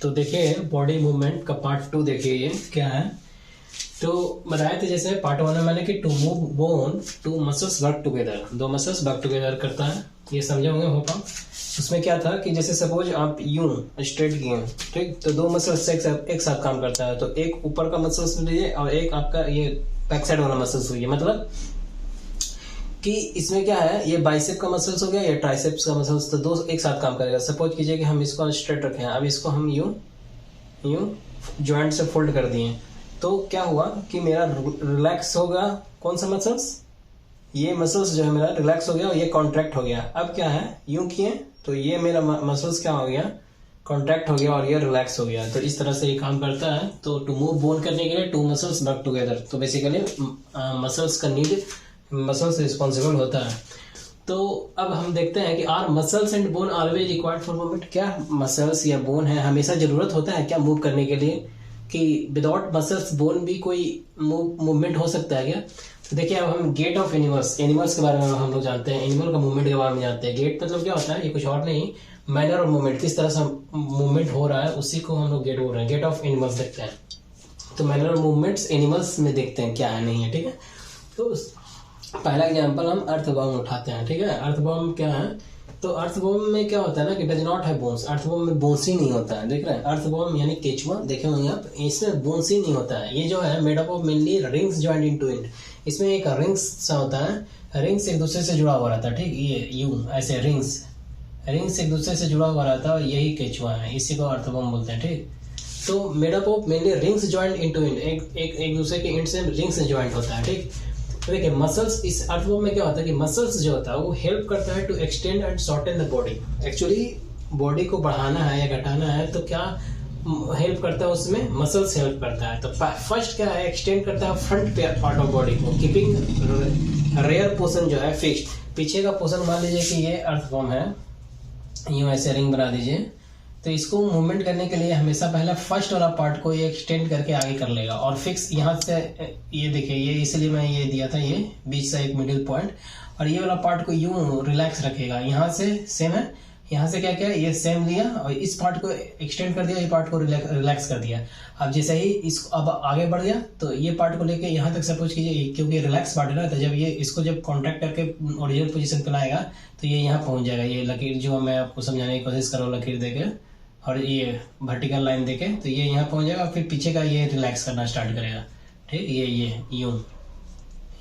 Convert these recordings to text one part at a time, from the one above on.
तो देखिए body movement का पार्ट 2 देखिए ये क्या है। तो बताया था जैसे पार्ट 1 में मैंने कि to move bone two muscles work together, दो मसल्स वर्क टुगेदर करता है, ये समझे होंगे होप आप। उसमें क्या था कि जैसे सपोज आप यूं स्ट्रेट किए, ठीक, तो दो मसल्स एक साथ काम करता है। तो एक ऊपर का मसल्स लीजिए और एक आपका ये बैक साइड वाला मसल्स हुई, मतलब कि इसमें क्या है, ये बाइसेप का मसल्स हो गया, ये ट्राइसेप्स का मसल्स, तो दो एक साथ काम करेगा। सपोज कीजिए कि हम इसको स्ट्रेट रखे हैं, अब इसको हम यूं यूं ज्वाइंट से फोल्ड कर दिए, तो क्या हुआ कि मेरा रिलैक्स होगा कौन सा मसल्स, ये मसल्स जो है मेरा रिलैक्स हो गया और ये कॉन्ट्रैक्ट हो गया। अब क्या है, यूं किए तो ये मेरा मसल्स क्या हो गया, कॉन्ट्रैक्ट हो गया और ये रिलैक्स हो गया। तो इस तरह से ये काम करता है। तो टू मूव बोन करने के लिए टू मसल्स वर्क टुगेदर, तो बेसिकली मसल्स का नीड मसल्स रिस्पॉन्सिबल होता है। तो अब हम देखते हैं कि our muscles and bone always required for movement, क्या मसल्स या बोन है हमेशा जरूरत होता है क्या मूव करने के लिए, कि विदाउट मसल्स बोन भी कोई मूवमेंट हो सकता है क्या। तो देखिए अब हम गेट ऑफ एनिमल्स के बारे में हम लोग जानते हैं, एनिमल का मूवमेंट के बारे में जानते हैं। गेट मतलब क्या होता है, ये कुछ और नहीं, मैनर और मूवमेंट, किस तरह से मूवमेंट हो रहा है उसी को हम लोग गेट बोल रहे हैं। गेट ऑफ एनिमल्स देखते हैं, तो मैनर और मूवमेंट्स एनिमल्स में देखते हैं क्या है नहीं है, ठीक है। तो पहला एग्जाम्पल हम अर्थवॉर्म उठाते हैं, ठीक है। अर्थवॉर्म क्या है, तो अर्थवॉर्म में क्या होता है ना कि does not have bones, earthworm में बोन्स ही नहीं होता है, देख रहे हैं। अर्थवॉर्म यानी केचुआ, देखे होंगे आप, इसमें बोन्स ही नहीं होता है। ये जो है made up of mainly rings joined into it, इसमें एक रिंग्स सा होता है, रिंग्स एक दूसरे से जुड़ा हुआ रहता है, ठीक, ये यूं ऐसे रिंग्स एक दूसरे से जुड़ा हुआ रहता है और यही केचुआ है, इसी को अर्थवॉर्म बोलते हैं, ठीक। तो made up of mainly rings joint into it, एक दूसरे के एंड से रिंग्स जॉइंट होता है, ठीक। तो देखिए मसल्स, इस अर्थवॉर्म में क्या होता है कि मसल्स जो होता है वो हेल्प करता है to extend and shorten the body. Actually body को बढ़ाना है या घटाना है तो क्या हेल्प करता है, उसमें मसल्स हेल्प करता है। तो फर्स्ट क्या है, एक्सटेंड करता है फ्रंट पार्ट ऑफ बॉडी को, कीपिंग रेयर पोर्शन जो है फिक्स्ड। पीछे का पोर्शन मान लीजिए कि ये अर्थवॉर्म है, यूं ऐसे रिंग बना दीजिए, तो इसको मूवमेंट करने के लिए हमेशा पहले फर्स्ट वाला पार्ट को ये एक्सटेंड करके आगे कर लेगा और फिक्स यहाँ से, ये देखिए ये इसलिए मैं ये दिया था, ये बीच से एक मिडिल पॉइंट, और ये वाला पार्ट को यूं रिलैक्स रखेगा। यहाँ से सेम है, यहाँ से क्या किया, ये सेम लिया और इस पार्ट को एक्सटेंड कर दिया, ये पार्ट को रिलैक्स कर दिया। अब जैसे ही इसको अब आगे बढ़ गया तो ये पार्ट को लेके यहाँ तक सपोज कीजिए, क्योंकि रिलैक्स पार्ट है ना, तो जब ये इसको जब कॉन्ट्रैक्ट करके ओरिजिनल पोजीशन पे लाएगा तो ये यहाँ पहुंच जाएगा। ये लकीर जो मैं आपको समझाने की कोशिश कर रहा हूँ, लकीर देके और ये वर्टिकल लाइन देके, तो ये यहाँ पहुंच जाएगा, फिर पीछे का ये रिलैक्स करना स्टार्ट करेगा, ठीक। ये यूं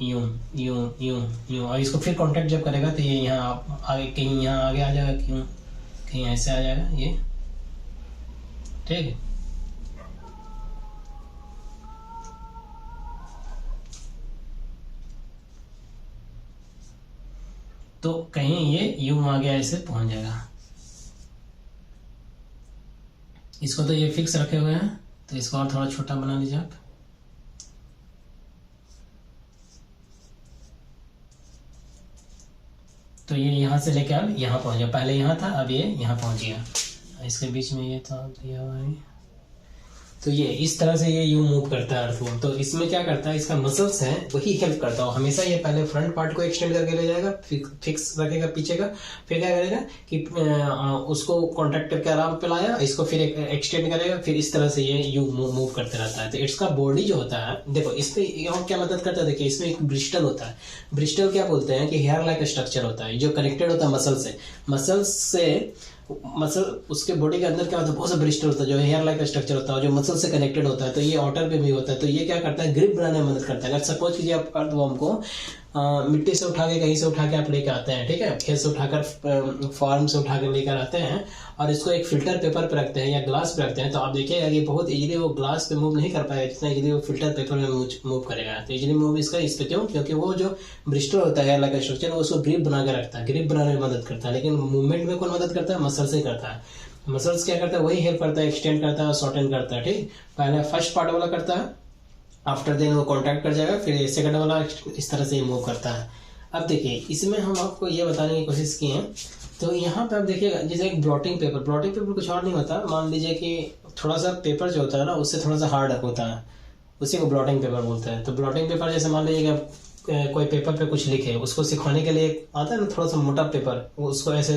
यूं यूं यूं यूं, और इसको फिर कांटेक्ट जब करेगा तो ये यहाँ आगे, कहीं यहाँ आगे आ जाएगा, क्यों कहीं ऐसे आ जाएगा ये, ठीक। तो कहीं ये यूं आगे ऐसे पहुंच जाएगा। इसको तो ये फिक्स रखे हुए हैं, तो इसको और थोड़ा छोटा बना लीजिए आप। तो ये यहाँ से लेके अब यहाँ पहुंच गया, पहले यहाँ था अब ये यहाँ पहुंच गया, इसके बीच में ये था दिया हुआ है। तो ये इस तरह से ये यूं मूव करता है अर्थवॉर्म। तो इसमें क्या करता है, इसका मसल्स है वही हेल्प करता है हमेशा। ये पहले फ्रंट पार्ट को एक्सटेंड करके ले जाएगा, फिक्स रखेगा पीछे का, फिर क्या करेगा कि उसको कॉन्ट्रैक्ट करके आराम पे लाया, इसको फिर एक्सटेंड करेगा, फिर इस तरह से ये यूं मूव करते रहता है। तो इसका बॉडी जो होता है, देखो इस पे यहाँ क्या मदद करता है, देखिए इसमें एक ब्रिस्टल होता है। ब्रिस्टल क्या बोलते हैं कि हेयर लाइक स्ट्रक्चर होता है जो कनेक्टेड होता है मसल्स से मसल, उसके बॉडी के अंदर क्या होता है, बहुत सा ब्रिस्टल होता है जो हेयर लाइक स्ट्रक्चर होता है जो मसल से कनेक्टेड होता है। तो ये आउटर पे भी होता है। तो ये क्या करता है, ग्रिप बनाने में मदद करता है। अगर सपोज कीजिए आप अर्थवॉर्म को मिट्टी से उठा के, कहीं से उठा के आप लेकर आते हैं, ठीक है, खेत से उठाकर, फार्म से उठाकर लेकर आते हैं और इसको एक फिल्टर पेपर पे रखते हैं या ग्लास पे रखते हैं, तो आप देखिएगा ये बहुत इजीली वो ग्लास पे मूव नहीं कर पाएगा जितना इजीली वो फिल्टर पेपर में मूव करेगा। तो इजीली मूव इसका इस पे क्यों, क्योंकि वो जो ब्रिस्टल होता है लाइक स्ट्रक्चर, वो उसको ग्रिप बना के रखता है, ग्रिप बनाने में मदद करता है। लेकिन मूवमेंट में कौन मदद करता है, मसल से करता है। मसल्स क्या करता है, वही हेल्प करता है, एक्सटेंड करता है और शॉर्टन करता है, ठीक। पहले फर्स्ट पार्ट वाला करता है, आफ्टर देन वो कॉन्टैक्ट कर जाएगा, फिर सेकंड वाला इस तरह से मूव करता है। अब देखिए इसमें हम आपको ये बताने की कोशिश की है। तो यहाँ पे आप देखिएगा जैसे एक ब्लॉटिंग पेपर कुछ और नहीं होता। मान लीजिए कि थोड़ा सा पेपर जो होता है ना उससे थोड़ा सा हार्ड होता है, उसी को ब्लॉटिंग पेपर बोलते हैं। तो ब्लॉटिंग पेपर जैसे मान लीजिए कि कोई पेपर पे कुछ लिखे, उसको सिखाने के लिए आता है ना थोड़ा सा मोटा पेपर, वो उसको ऐसे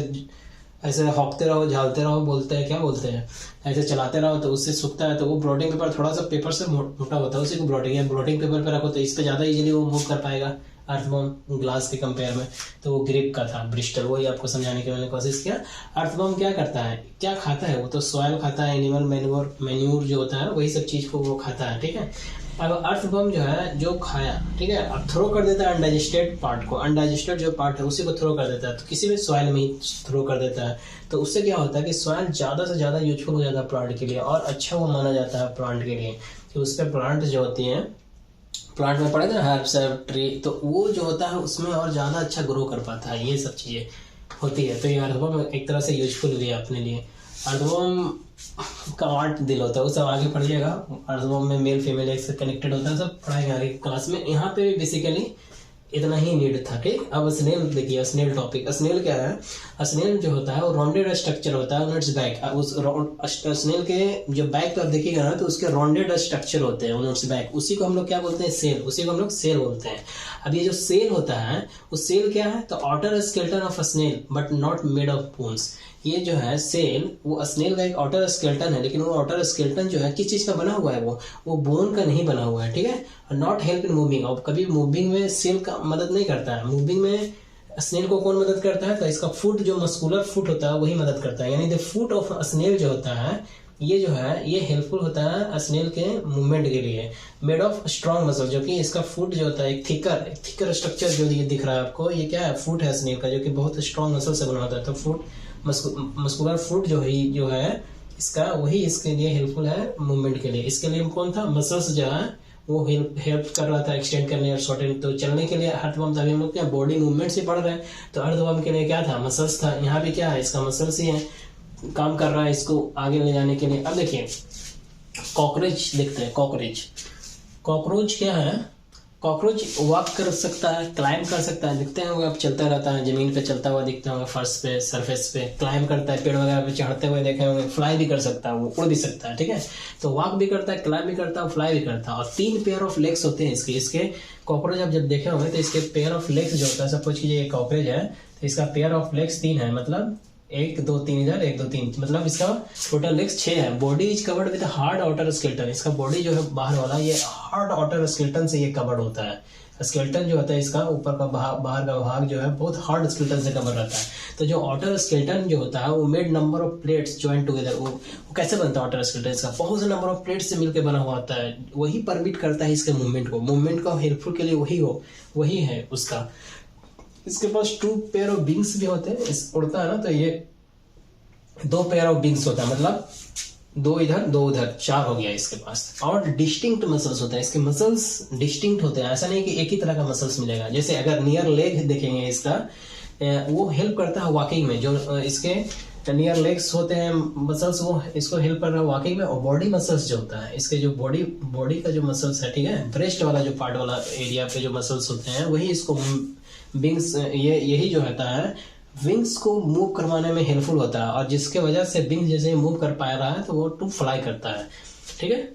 ऐसे हॉकते रहो, झालते रहो, बोलते हैं, क्या बोलते हैं, ऐसे चलाते रहो तो उससे सूखता है। तो वो ब्लॉटिंग पेपर थोड़ा सा पेपर से मोटा होता है, उसी को ब्लॉटिंग पेपर पे रखो तो इस पे ज़्यादा इजीली वो मूव कर पाएगा अर्थवॉर्म ग्लास के कंपेयर में। तो वो ग्रिप का था ब्रिस्टल, वही आपको समझाने की मैंने कोशिश किया। अर्थवॉर्म क्या करता है, क्या खाता है, वो तो सॉइल खाता है, एनिमल मैन्योर जो होता है वही सब चीज़ को वो खाता है, ठीक है। अब अर्थवॉर्म जो है जो खाया, ठीक है, अब थ्रो कर देता है अनडाइजेस्टेड पार्ट को, अनडाइजेस्टेड जो पार्ट है उसी को थ्रो कर देता है, तो किसी भी सॉइल में ही थ्रो कर देता है। तो उससे क्या होता है कि सॉइल ज़्यादा से ज़्यादा यूजफुल हो जाता है प्लांट के लिए, और अच्छा वो माना जाता है प्लांट के लिए कि उस पर प्लांट जो होती हैं, प्लांट में पड़े ना हर्ब्स ट्री, तो वो जो होता है उसमें और ज़्यादा अच्छा ग्रो कर पाता है, ये सब चीज़ें होती है। तो ये अर्थवॉर्म एक तरह से यूजफुल भी है अपने लिए। अर्थवॉर्म का 8 दिल होता है, वो सब आगे पढ़िएगा। अर्थवॉर्म में मेल फीमेल एक से कनेक्टेड होता है, सब पढ़ाएंगे आगे क्लास में। यहाँ पे भी बेसिकली इतना ही नीड था, ठीक। अब स्नेल देखिए, स्नेल टॉपिक। स्नेल क्या है, स्नेल जो होता है वो राउंडेड स्ट्रक्चर होता है ऑन इट्स बैक। उस स्नेल के जो बैक पर देखिएगा ना तो उसके राउंडेड स्ट्रक्चर होते हैं ऑन इट्स बैक, उसी को हम लोग क्या बोलते हैं, सेल, उसी को हम लोग सेल बोलते हैं। अब ये जो सेल होता है वो सेल क्या है, तो outer skeleton of snail but not made of bones. ये जो है सेल, वो स्नेल का एक आउटर स्केलेटन है, लेकिन वो आउटर स्केलेटन जो है किस चीज का बना हुआ है, वो बोन का नहीं बना हुआ है, ठीक है। नॉट हेल्प इन मूविंग, और कभी मूविंग में सेल का मदद नहीं करता है। मूविंग में स्नेल को कौन मदद करता है, तो इसका फुट जो मस्कुलर फुट होता है वही मदद करता है। यानी द फुट ऑफ स्नेल जो होता है ये जो है ये हेल्पफुल होता है स्नेल के मूवमेंट के लिए। मेड ऑफ स्ट्रॉन्ग मसल, जो कि इसका फुट जो होता है एक थिकर स्ट्रक्चर जो ये दिख रहा है आपको, ये क्या है, फुट है स्नेल का, जो कि बहुत स्ट्रॉन्ग मसल से बना होता है। तो फुट मस्कुलर फुट जो है इसका, वही इसके लिए हेल्पफुल है मूवमेंट के लिए। इसके लिए कौन था, मसल्स जो है वो हेल्प कर रहा था एक्सटेंड करने और शॉर्टेन। तो चलने के लिए अर्थवॉर्म था, हम लोग क्या बॉडी मूवमेंट से पढ़ रहे हैं, तो अर्थवॉर्म के लिए क्या था, मसल्स था। यहाँ भी क्या है, इसका मसल्स ही है, काम कर रहा है इसको आगे ले जाने के लिए। अब देखिए कॉकरोच देखते हैं। कॉकरोच क्या है, कॉकरोच वॉक कर सकता है, क्लाइम कर सकता है, दिखते हैं अब चलता रहता है, जमीन पे चलता हुआ दिखता होगा, फर्श पे, सरफेस पे क्लाइम करता है, पेड़ वगैरह पे चढ़ते हुए देखे होंगे, फ्लाई भी कर सकता है, वो उड़ भी सकता है, ठीक है। तो वॉक भी करता है, क्लाइम भी करता है, फ्लाई भी करता है। और 3 पेयर ऑफ लेग्स होते हैं इसके कॉकरोच आप जब देखे होंगे तो इसके पेयर ऑफ लेग्स जो होता है, सपोज कीजिए ये कॉकरोच है तो इसका पेयर ऑफ लेग्स 3 है, मतलब 1 2 3 इधर 1 2 3, मतलब इसका टोटल लेग्स 6 है। Body is covered with hard outer skeleton, इसका बॉडी जो है बाहर वाला ये हार्ड आउटर स्केलेटन से ये कवर्ड होता है। स्केलेटन जो होता है इसका ऊपर का बाहर का भाग जो है बहुत हार्ड स्केलेटन से कवर रहता है। तो जो आउटर स्केलेटन जो होता है वो made number of plates join together. वो कैसे बनता है आउटर स्केलेटन, इसका बहुत से नंबर ऑफ प्लेट्स से मिलकर बना हुआ होता है, वही परमिट करता है इसके मूवमेंट को हेल्पफुल के लिए वही है उसका। इसके पास 2 पेयर ऑफ विंग्स भी होते हैं, इस उड़ता है ना तो ये 2 पेयर ऑफ विंग्स होता है, मतलब 2 इधर 2 उधर, 4 हो गया इसके पास। और डिस्टिंक्ट मसल्स होता है, इसके मसल्स डिस्टिंक्ट होते हैं, ऐसा नहीं कि एक ही तरह का मसल्स मिलेगा। जैसे अगर नियर लेग देखेंगे इसका, वो हेल्प करता है वॉकिंग में, जो इसके नियर लेग्स होते हैं मसल्स वो इसको हेल्प कर रहा है वॉकिंग में। और बॉडी मसल्स जो होता है इसके, जो बॉडी का जो मसल्स है, ठीक है, ब्रेस्ट वाला जो पार्ट वाला एरिया पे जो मसल्स होते हैं वही इसको विंग्स, यही जो होता है विंग्स को मूव करवाने में हेल्पफुल होता है। और जिसके वजह से विंग्स जैसे मूव कर पा रहा है तो वो टू फ्लाई करता है, ठीक है।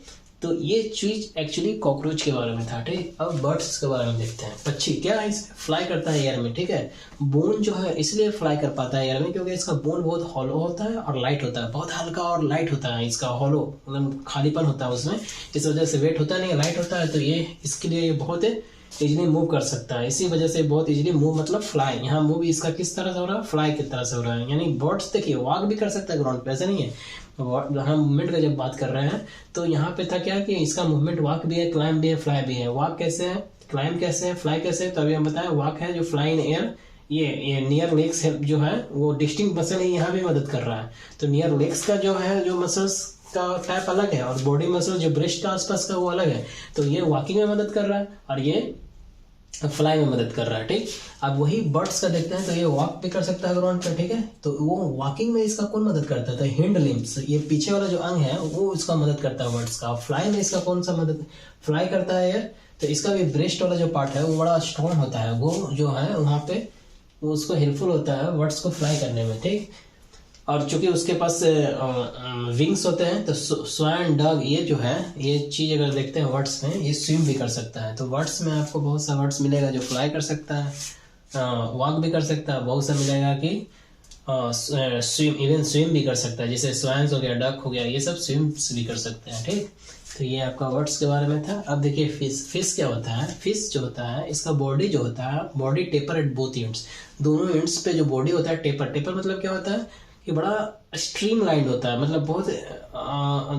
तो ये चीज एक्चुअली कॉकरोच के बारे में था, ठीक। अब बर्ड्स के बारे में देखते हैं। पक्षी क्या है, फ्लाई करता है एयर में, ठीक है। बोन जो है इसलिए फ्लाई कर पाता है एयर में क्योंकि इसका बोन बहुत हॉलो होता है और लाइट होता है, बहुत हल्का और लाइट होता है इसका, हॉलो मतलब खालीपन होता है उसमें, इस वजह से वेट होता नहीं, लाइट होता है। तो ये इसके लिए बहुत इजीली मूव कर सकता है, इसी वजह से बहुत इजीली मूव, मतलब फ्लाई। यहाँ मूव इसका किस तरह से हो रहा है, फ्लाई की तरह से हो रहा है। यानी बर्ड्स देखिए वॉक भी कर सकता है ग्राउंड पे, ऐसा नहीं है। हम मूवमेंट का जब बात कर रहे हैं तो यहाँ पे था क्या कि इसका मूवमेंट वॉक भी है, क्लाइम भी है, फ्लाई भी है। वॉक कैसे है, क्लाइम कैसे है, फ्लाई कैसे है, तो अभी हम बताएं। वॉक है जो फ्लाई इन एयर, ये नियर लेग्स जो है वो डिस्टिंक्ट मसल है, यहाँ भी मदद कर रहा है। तो नियर लेग्स का जो है जो मसल्स का टाइप अलग है, और बॉडी मसल जो ब्रेस्ट के आसपास का वो अलग है। तो ये वॉकिंग में मदद कर रहा है और ये फ्लाई में मदद कर रहा है, ठीक। अब वही बर्ड्स का देखते हैं तो ये वॉक भी कर सकता है ग्राउंड पे, ठीक है। तो वो वॉकिंग में इसका कौन मदद करता है, तो हिंड लिम्स, ये पीछे वाला जो अंग है वो इसका मदद करता है बर्ड्स का। फ्लाई में इसका कौन सा मदद, फ्लाई करता है यार, तो इसका भी ब्रेस्ट वाला जो पार्ट है वो बड़ा स्ट्रॉन्ग होता है, वो जो है वहाँ पे वो उसको हेल्पफुल होता है बर्ड्स को फ्लाई करने में, ठीक। और चूंकि उसके पास विंग्स होते हैं तो स्वैन डग ये जो है ये चीज अगर देखते हैं वर्ड्स में, ये स्विम भी कर सकता है। तो वर्ड्स में आपको बहुत सा वर्ड्स मिलेगा जो फ्लाई कर सकता है, वॉक भी कर सकता है, बहुत सा मिलेगा कि स्विम, इवन स्विम भी कर सकता है, जैसे स्वैंस हो गया, डक हो गया, ये सब स्विम भी कर सकते हैं। ठीक, तो ये आपका वर्ड्स के बारे में था। अब देखिए फिश क्या होता है। फिश जो होता है, इसका बॉडी जो होता है, body taper at both ends, दोनों एंड्स पे जो बॉडी होता है टेपर। टेपर मतलब क्या होता है कि बड़ा स्ट्रीम लाइंड होता है, मतलब बहुत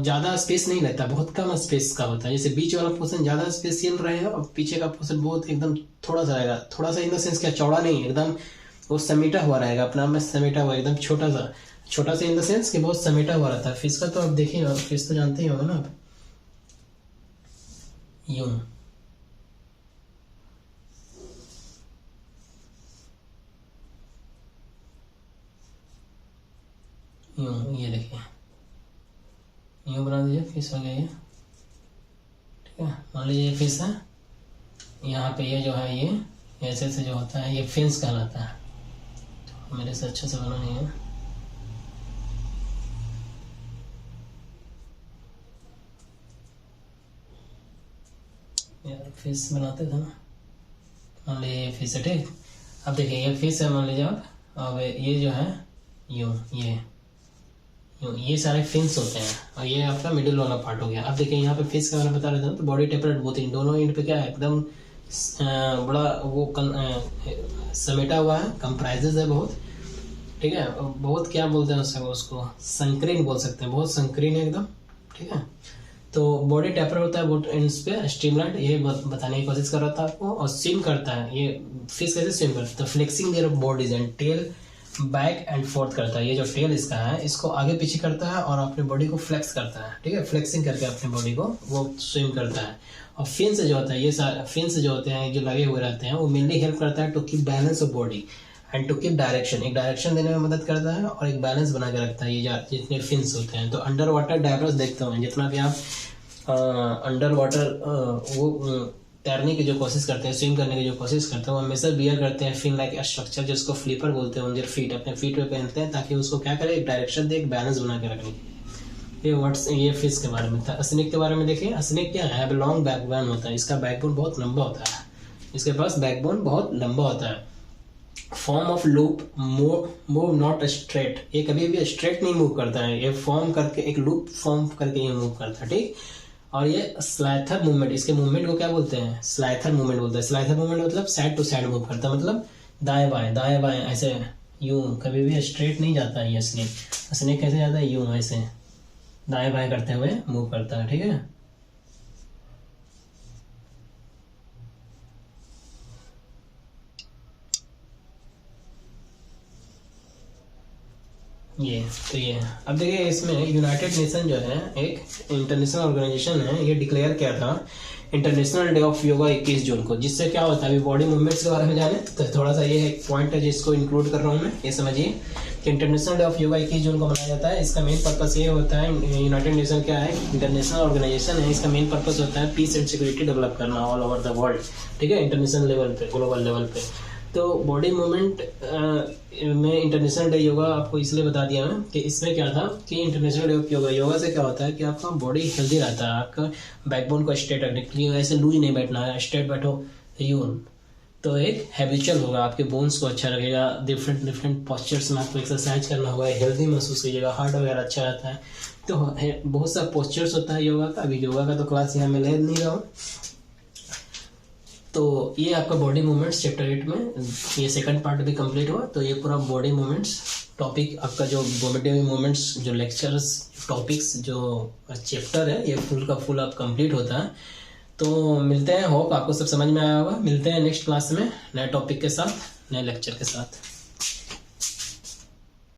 ज़्यादा स्पेस नहीं लेता, बहुत कम स्पेस का होता है। जैसे बीच वाला पोर्शन ज़्यादा स्पेसियल रहेगा और पीछे का पोर्शन बहुत एकदम थोड़ा सा रहेगा। थोड़ा सा इन द सेंस क्या, चौड़ा नहीं, एकदम वो समेटा हुआ रहेगा, अपना में समेटा हुआ, एकदम छोटा सा इन द सेंस कि बहुत समेटा हुआ रहता है। फिश का तो आप देखिए, फिश तो जानते ही होंगे ना आप, यूं ये देखिए, यूं बना दीजिए, फिश हो गया ये। ठीक है, मान लीजिए ये फिश है, यहाँ पे ये जो है ये ऐसे से जो होता है ये फिन्स कहलाता है। तो मेरे से अच्छे से बना नहीं है, यार फिश बनाते थे ना। मान लीजिए ये फिश है, ठीक। अब देखिए ये फिश है मान लीजिए आप, अब ये जो है यूं, ये सारे फिन्स होते हैं और ये आपका मिडिल वाला पार्ट हो गया। अब देखिए यहाँ पे फिश का मैंने बता रहा था, तो बॉडी टेपरेट बोथ इन, दोनों एंड पे क्या है, एकदम बड़ा वो समेटा हुआ है, कंप्राइजेज है बहुत। ठीक है, बहुत क्या बोलते हैं उसको संकीर्ण बोल सकते हैं, बहुत संकीर्ण है एकदम। ठीक है, तो बॉडी टेपर होता है बहुत एंड्स पे, स्ट्रीमलाइंड, ये बताने की कोशिश कर रहा था आपको। और स्विम करता है ये फिश, कैसे स्विम करता है, तो flexing their bodies and tail back and forth करता है। ये जो टेल इसका है, इसको आगे पीछे करता है और अपने बॉडी को फ्लेक्स करता है। ठीक है, फ्लेक्सिंग करके अपने बॉडी को वो स्विम करता है। और फिन्स जो होता है, ये फिन्स जो होते हैं, जो लगे हुए रहते हैं, वो मेनली हेल्प करता है to keep balance of body and to keep direction, एक डायरेक्शन देने में मदद करता है और एक बैलेंस बना के रखता है ये जितने फिन्स होते हैं। तो अंडर वाटर डाइवर्स देखते हो, जितना भी आप अंडर वाटर वो तैरने की जो कोशिश करते हैं, स्विम करने की जो कोशिश करते हैं, वो हमेशा बियर करते हैं फिन लाइक स्ट्रक्चर, जिसको फ्लिपर बोलते हैं, उनके फीट, अपने फीट पे पहनते हैं, ताकि उसको क्या करे, एक डायरेक्शन दे, एक बैलेंस बना के रखने। ये फिश के बारे में था। स्नेक के बारे में देखिए, स्नेक क्या है, लॉन्ग बैकबोन होता है, इसका बैकबोन बहुत लंबा होता है, इसके पास बैकबोन बहुत लंबा होता है। Form of loop, move not straight, ये कभी भी स्ट्रेट नहीं मूव करता है, ये फॉर्म करके एक लूप फॉर्म करके ये मूव करता है। ठीक, और ये स्लाइथर मूवमेंट, इसके मूवमेंट को क्या बोलते हैं, स्लाइथर मूवमेंट बोलते हैं। स्लाइथर मूवमेंट मतलब साइड टू साइड मूव करता है, मतलब दाएं बाएं ऐसे, यूं, कभी भी स्ट्रेट नहीं जाता है ये स्नेक। स्नेक कैसे जाता है, यूं ऐसे दाएं बाएं करते हुए मूव करता है। ठीक है, ये तो ये अब देखिए, इसमें यूनाइटेड नेशन जो है, एक इंटरनेशनल ऑर्गेनाइजेशन है, ये डिक्लेयर किया था इंटरनेशनल डे ऑफ योगा 21 जून को। जिससे क्या होता है, अभी बॉडी मूवमेंट्स के बारे में जाने तो थोड़ा सा ये एक पॉइंट है जिसको इंक्लूड कर रहा हूँ मैं। ये समझिए कि इंटरनेशनल डे ऑफ योगा 21 जून को मनाया जाता है। इसका मेन पर्पस ये होता है, यूनाइटेड नेशन क्या है, इंटरनेशनल ऑर्गेनाइजेशन है, इसका मेन पर्पस होता है पीस एंड सिक्योरिटी डेवलप करना ऑल ओवर द वर्ल्ड। ठीक है, इंटरनेशनल लेवल पे, ग्लोबल लेवल पे। तो बॉडी मूवमेंट में इंटरनेशनल डे योगा आपको इसलिए बता दिया मैं कि इसमें क्या था कि international day of yoga, yoga से क्या होता है कि आपका बॉडी हेल्दी रहता है, आपका बैकबोन को स्ट्रेट रखने के लिए, ऐसे लूज नहीं बैठना है, स्ट्रेट बैठो यूं, तो एक हैबिचुअल होगा, आपके बोन्स को अच्छा रखेगा। डिफरेंट पोस्चर्स में आपको एक्सरसाइज करना होगा, हेल्दी महसूस कीजिएगा, हार्ट वगैरह अच्छा रहता है। तो बहुत सा पोस्चर्स होता है योगा का, अभी योगा का तो क्लास यहाँ में ले नहीं रहा हूँ। तो ये आपका बॉडी मूवमेंट्स चैप्टर 8 में ये सेकंड पार्ट भी कंप्लीट हुआ। तो ये पूरा बॉडी मूवमेंट्स टॉपिक आपका, जो बॉडी मूवमेंट्स जो लेक्चर्स टॉपिक्स जो चैप्टर है, ये फुल का फुल आप कंप्लीट होता है। तो मिलते हैं, होप आपको सब समझ में आया होगा। मिलते हैं नेक्स्ट क्लास में नए टॉपिक के साथ, नए लेक्चर के साथ।